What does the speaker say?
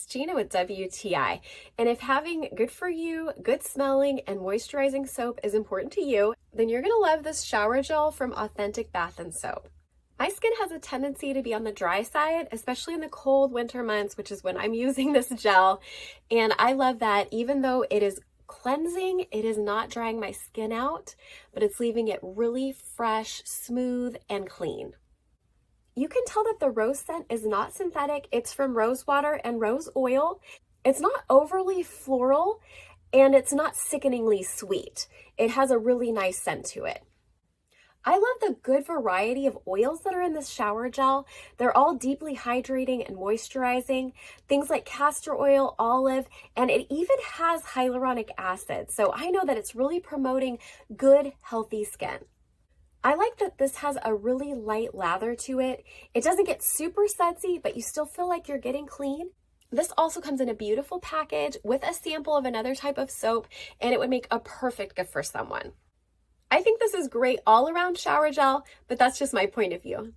it's Gina with WTI. And if having good for you, good smelling, and moisturizing soap is important to you, then you're gonna love this shower gel from Authentic Bath & Soap. My skin has a tendency to be on the dry side, especially in the cold winter months, which is when I'm using this gel. And I love that even though it is cleansing, it is not drying my skin out, but it's leaving it really fresh, smooth, and clean. You can tell that the rose scent is not synthetic. It's from rose water and rose oil. It's not overly floral, and it's not sickeningly sweet. It has a really nice scent to it. I love the good variety of oils that are in this shower gel. They're all deeply hydrating and moisturizing. Things like castor oil, olive, and it even has hyaluronic acid. So I know that it's really promoting good, healthy skin. I like that this has a really light lather to it. It doesn't get super sudsy, but you still feel like you're getting clean. This also comes in a beautiful package with a sample of another type of soap, and it would make a perfect gift for someone. I think this is great all around shower gel, but that's just my point of view.